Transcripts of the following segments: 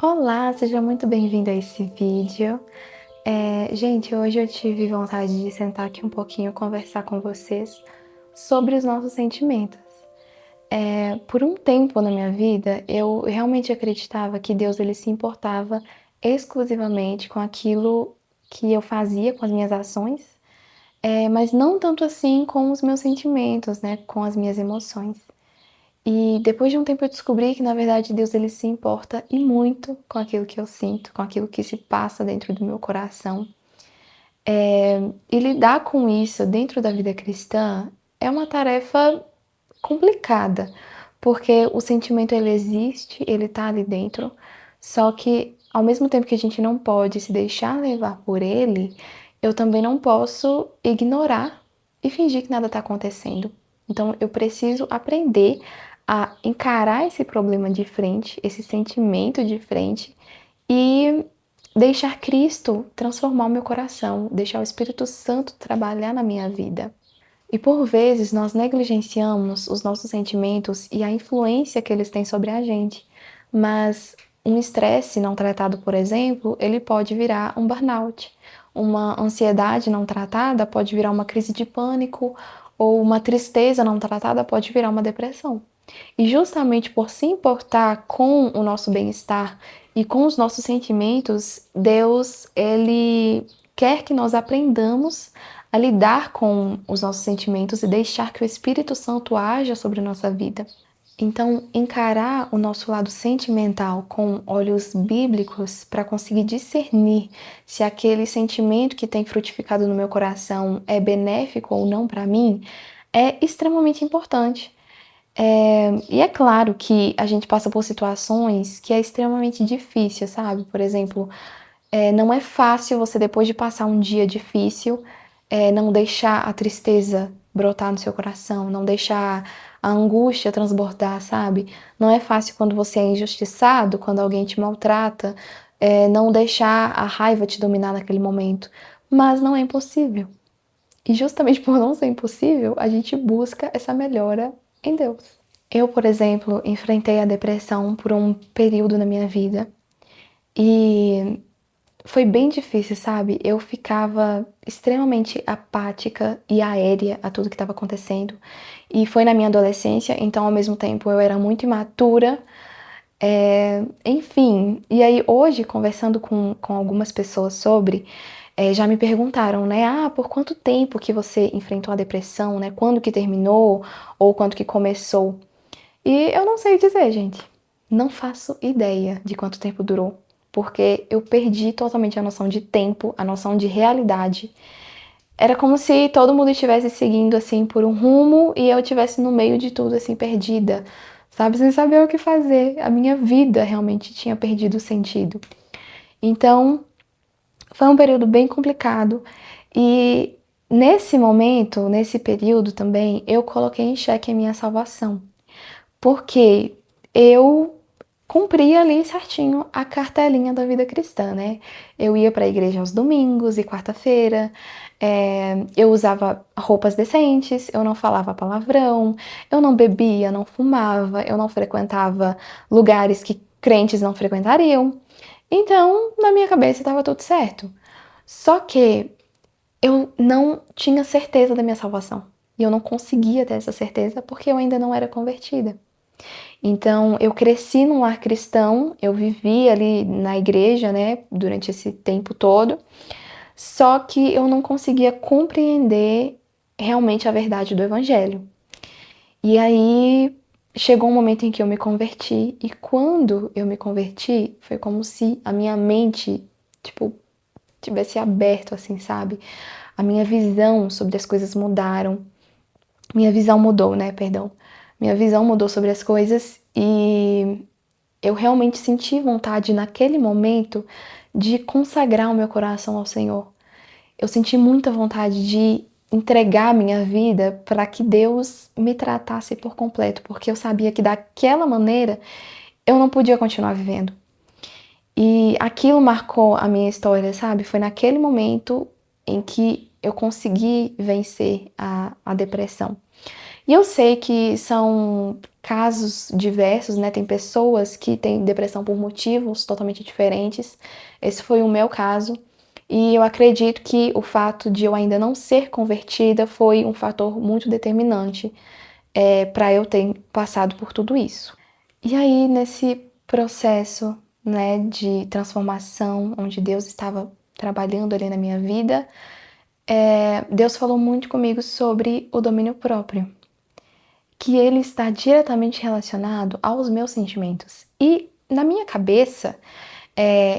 Olá, seja muito bem-vindo a esse vídeo. Gente, hoje eu tive vontade de sentar aqui um pouquinho e conversar com vocês sobre os nossos sentimentos. Por um tempo na minha vida, eu realmente acreditava que Deus ele se importava exclusivamente com aquilo que eu fazia, com as minhas ações, mas não tanto assim com os meus sentimentos, né, com as minhas emoções. E depois de um tempo eu descobri que, na verdade, Deus ele se importa e muito com aquilo que eu sinto, com aquilo que se passa dentro do meu coração. E lidar com isso dentro da vida cristã é uma tarefa complicada, porque o sentimento ele existe, ele tá ali dentro, só que ao mesmo tempo que a gente não pode se deixar levar por ele, eu também não posso ignorar e fingir que nada está acontecendo. Então eu preciso aprender a encarar esse problema de frente, esse sentimento de frente e deixar Cristo transformar o meu coração, deixar o Espírito Santo trabalhar na minha vida. E por vezes nós negligenciamos os nossos sentimentos e a influência que eles têm sobre a gente. Mas um estresse não tratado, por exemplo, ele pode virar um burnout. Uma ansiedade não tratada pode virar uma crise de pânico, ou uma tristeza não tratada pode virar uma depressão. E justamente por se importar com o nosso bem-estar e com os nossos sentimentos, Deus, ele quer que nós aprendamos a lidar com os nossos sentimentos e deixar que o Espírito Santo haja sobre a nossa vida. Então, encarar o nosso lado sentimental com olhos bíblicos para conseguir discernir se aquele sentimento que tem frutificado no meu coração é benéfico ou não para mim é extremamente importante. E é claro que a gente passa por situações que é extremamente difícil, sabe? Por exemplo, não é fácil você, depois de passar um dia difícil, não deixar a tristeza brotar no seu coração, não deixar a angústia transbordar, sabe? Não é fácil quando você é injustiçado, quando alguém te maltrata, não deixar a raiva te dominar naquele momento. Mas não é impossível. E justamente por não ser impossível, a gente busca essa melhora em Deus. Eu, por exemplo, enfrentei a depressão por um período na minha vida e foi bem difícil, sabe? Eu ficava extremamente apática e aérea a tudo que estava acontecendo. E foi na minha adolescência, então ao mesmo tempo eu era muito imatura. Enfim, e aí hoje, conversando com algumas pessoas sobre, já me perguntaram, né? Ah, por quanto tempo que você enfrentou a depressão, né? Quando que terminou ou quando que começou? E eu não sei dizer, gente. Não faço ideia de quanto tempo durou, porque eu perdi totalmente a noção de tempo, a noção de realidade. Era como se todo mundo estivesse seguindo assim por um rumo e eu estivesse no meio de tudo assim perdida, sabe, sem saber o que fazer. A minha vida realmente tinha perdido o sentido. Então, foi um período bem complicado e nesse momento, nesse período também, eu coloquei em xeque a minha salvação. Porque eu cumpria ali certinho a cartelinha da vida cristã, né? Eu ia para a igreja aos domingos e quarta-feira, eu usava roupas decentes, eu não falava palavrão, eu não bebia, não fumava, eu não frequentava lugares que crentes não frequentariam. Então, na minha cabeça estava tudo certo. Só que eu não tinha certeza da minha salvação. E eu não conseguia ter essa certeza porque eu ainda não era convertida. Então, eu cresci num lar cristão, eu vivi ali na igreja, né, durante esse tempo todo, só que eu não conseguia compreender realmente a verdade do evangelho. E aí chegou um momento em que eu me converti, e quando eu me converti, foi como se a minha mente, tipo, tivesse aberto assim, sabe? A minha visão sobre as coisas mudaram. Minha visão mudou, né? Perdão. Minha visão mudou sobre as coisas e eu realmente senti vontade naquele momento de consagrar o meu coração ao Senhor. Eu senti muita vontade de entregar minha vida para que Deus me tratasse por completo, porque eu sabia que daquela maneira eu não podia continuar vivendo. E aquilo marcou a minha história, sabe? Foi naquele momento em que eu consegui vencer a depressão. E eu sei que são casos diversos, né? Tem pessoas que têm depressão por motivos totalmente diferentes. Esse foi o meu caso. E eu acredito que o fato de eu ainda não ser convertida foi um fator muito determinante para eu ter passado por tudo isso. E aí, nesse processo, né, de transformação, onde Deus estava trabalhando ali na minha vida, Deus falou muito comigo sobre o domínio próprio, que ele está diretamente relacionado aos meus sentimentos. E na minha cabeça,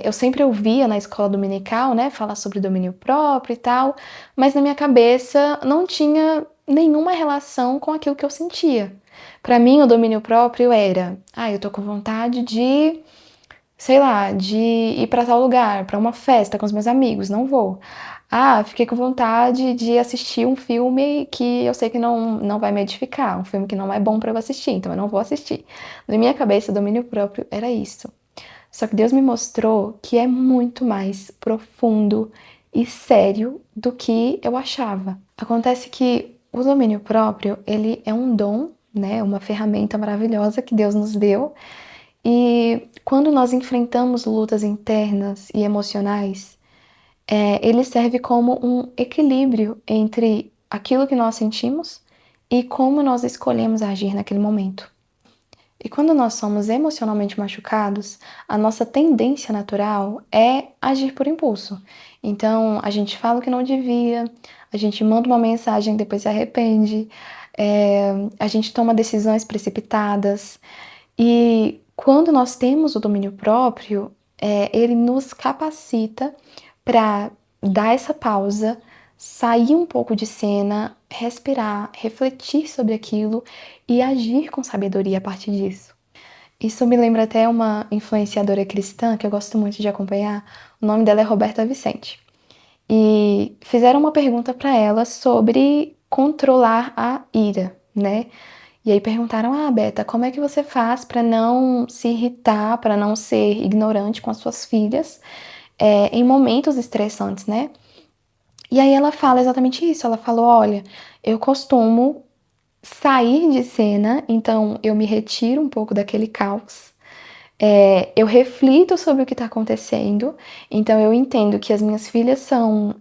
eu sempre ouvia na escola dominical, né, falar sobre domínio próprio e tal, mas na minha cabeça não tinha nenhuma relação com aquilo que eu sentia. Para mim, o domínio próprio era, eu tô com vontade de, sei lá, de ir para tal lugar, para uma festa com os meus amigos, não vou. Fiquei com vontade de assistir um filme que eu sei que não vai me edificar, um filme que não é bom para eu assistir, então eu não vou assistir. Na minha cabeça, o domínio próprio era isso. Só que Deus me mostrou que é muito mais profundo e sério do que eu achava. Acontece que o domínio próprio, ele é um dom, né, uma ferramenta maravilhosa que Deus nos deu. E quando nós enfrentamos lutas internas e emocionais, ele serve como um equilíbrio entre aquilo que nós sentimos e como nós escolhemos agir naquele momento. E quando nós somos emocionalmente machucados, a nossa tendência natural é agir por impulso. Então, a gente fala o que não devia, a gente manda uma mensagem e depois se arrepende, a gente toma decisões precipitadas. E quando nós temos o domínio próprio, ele nos capacita para dar essa pausa, sair um pouco de cena, respirar, refletir sobre aquilo e agir com sabedoria a partir disso. Isso me lembra até uma influenciadora cristã que eu gosto muito de acompanhar. O nome dela é Roberta Vicente. E fizeram uma pergunta para ela sobre controlar a ira, né? E aí perguntaram: Beta, como é que você faz para não se irritar, para não ser ignorante com as suas filhas em momentos estressantes, né? E aí ela fala exatamente isso. Ela falou: olha, eu costumo sair de cena, então eu me retiro um pouco daquele caos. Eu reflito sobre o que está acontecendo, então eu entendo que as minhas filhas são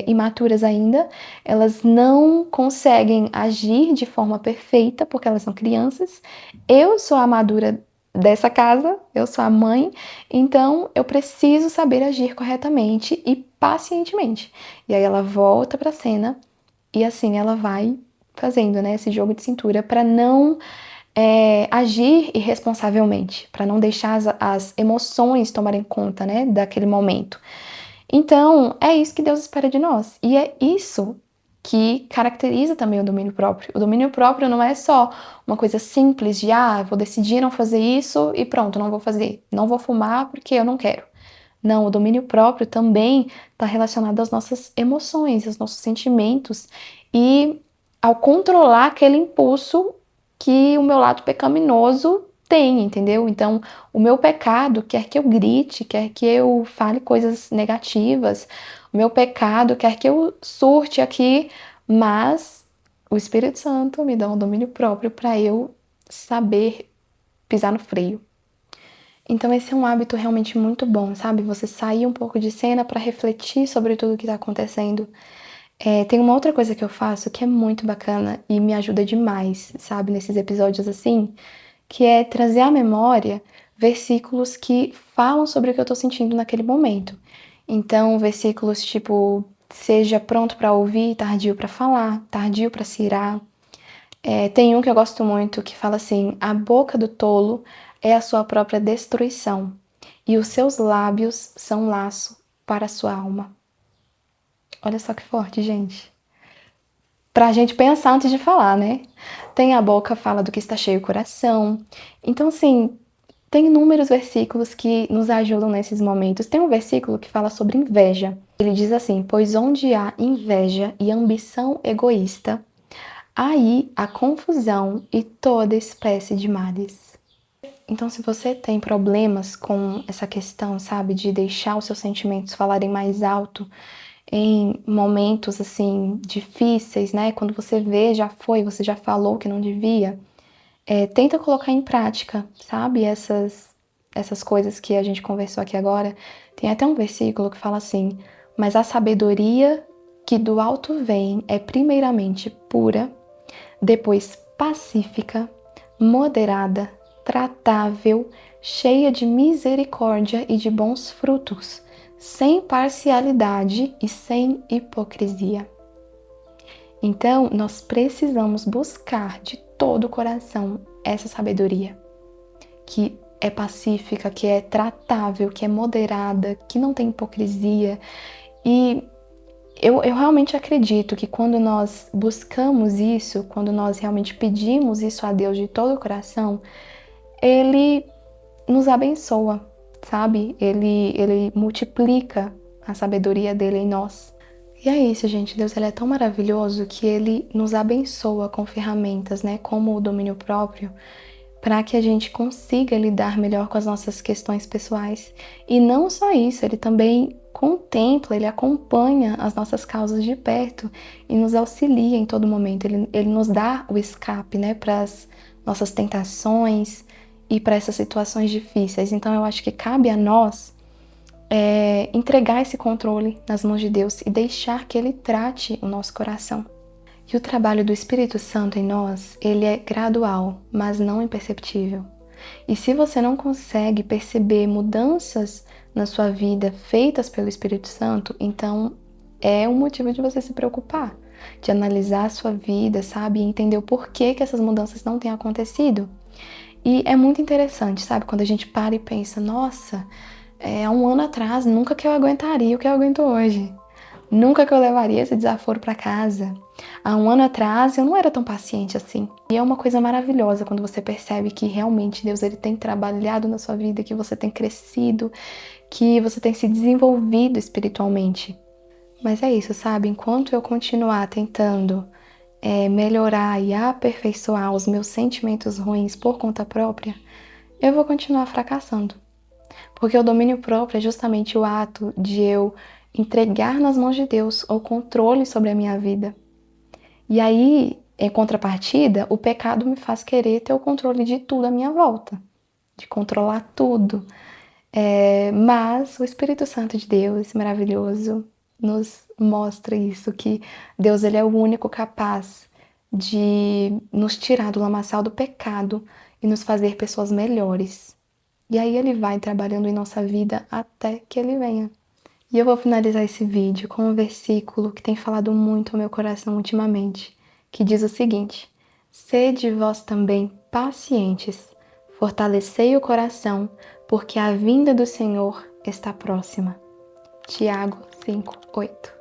imaturas ainda, elas não conseguem agir de forma perfeita porque elas são crianças. Eu sou a madura dessa casa, eu sou a mãe, então eu preciso saber agir corretamente e pacientemente. E aí ela volta para a cena e assim ela vai fazendo, né, esse jogo de cintura para não agir irresponsavelmente, para não deixar as emoções tomarem conta, né, daquele momento. Então, é isso que Deus espera de nós. E é isso que caracteriza também o domínio próprio. O domínio próprio não é só uma coisa simples de, vou decidir não fazer isso e pronto, não vou fazer. Não vou fumar porque eu não quero. Não, o domínio próprio também está relacionado às nossas emoções, aos nossos sentimentos e ao controlar aquele impulso que o meu lado pecaminoso tem, entendeu? Então, o meu pecado quer que eu grite, quer que eu fale coisas negativas, o meu pecado quer que eu surte aqui, mas o Espírito Santo me dá um domínio próprio para eu saber pisar no freio. Então esse é um hábito realmente muito bom, sabe? Você sair um pouco de cena para refletir sobre tudo o que está acontecendo. Tem uma outra coisa que eu faço que é muito bacana e me ajuda demais, sabe? Nesses episódios assim, que é trazer à memória versículos que falam sobre o que eu tô sentindo naquele momento. Então, versículos tipo, seja pronto para ouvir, tardio para falar, tardio para se irar. Tem um que eu gosto muito que fala assim: a boca do tolo é a sua própria destruição, e os seus lábios são laço para a sua alma. Olha só que forte, gente. Pra gente pensar antes de falar, né? Tem a boca, fala do que está cheio o coração. Então, assim, tem inúmeros versículos que nos ajudam nesses momentos. Tem um versículo que fala sobre inveja. Ele diz assim: pois onde há inveja e ambição egoísta, aí há confusão e toda espécie de males. Então, se você tem problemas com essa questão, sabe, de deixar os seus sentimentos falarem mais alto em momentos assim difíceis, né? Quando você vê, já foi, você já falou que não devia. Tenta colocar em prática, sabe? Essas coisas que a gente conversou aqui agora. Tem até um versículo que fala assim: mas a sabedoria que do alto vem é primeiramente pura, depois pacífica, moderada, tratável, cheia de misericórdia e de bons frutos, sem parcialidade e sem hipocrisia. Então, nós precisamos buscar de todo o coração essa sabedoria, que é pacífica, que é tratável, que é moderada, que não tem hipocrisia. E eu realmente acredito que quando nós buscamos isso, quando nós realmente pedimos isso a Deus de todo o coração, Ele nos abençoa, sabe? Ele multiplica a sabedoria dele em nós. E é isso, gente. Deus, ele é tão maravilhoso que ele nos abençoa com ferramentas, né? Como o domínio próprio, para que a gente consiga lidar melhor com as nossas questões pessoais. E não só isso, ele também contempla, ele acompanha as nossas causas de perto e nos auxilia em todo momento. Ele nos dá o escape, né? Para as nossas tentações e para essas situações difíceis. Então eu acho que cabe a nós entregar esse controle nas mãos de Deus e deixar que Ele trate o nosso coração. E o trabalho do Espírito Santo em nós, ele é gradual, mas não imperceptível. E se você não consegue perceber mudanças na sua vida feitas pelo Espírito Santo, então é um motivo de você se preocupar, de analisar a sua vida, sabe? E entender o porquê que essas mudanças não têm acontecido. E é muito interessante, sabe? Quando a gente para e pensa, nossa, há um ano atrás, nunca que eu aguentaria o que eu aguento hoje. Nunca que eu levaria esse desaforo para casa. Há um ano atrás eu não era tão paciente assim. E é uma coisa maravilhosa quando você percebe que realmente Deus ele tem trabalhado na sua vida, que você tem crescido, que você tem se desenvolvido espiritualmente. Mas é isso, sabe? Enquanto eu continuar tentando melhorar e aperfeiçoar os meus sentimentos ruins por conta própria, eu vou continuar fracassando. Porque o domínio próprio é justamente o ato de eu entregar nas mãos de Deus o controle sobre a minha vida. E aí, em contrapartida, o pecado me faz querer ter o controle de tudo à minha volta, de controlar tudo. Mas o Espírito Santo de Deus, esse maravilhoso, nos mostra isso, que Deus ele é o único capaz de nos tirar do lamaçal do pecado e nos fazer pessoas melhores. E aí ele vai trabalhando em nossa vida até que ele venha. E eu vou finalizar esse vídeo com um versículo que tem falado muito ao meu coração ultimamente, que diz o seguinte: sede vós também pacientes, fortalecei o coração, porque a vinda do Senhor está próxima. Tiago 5:8.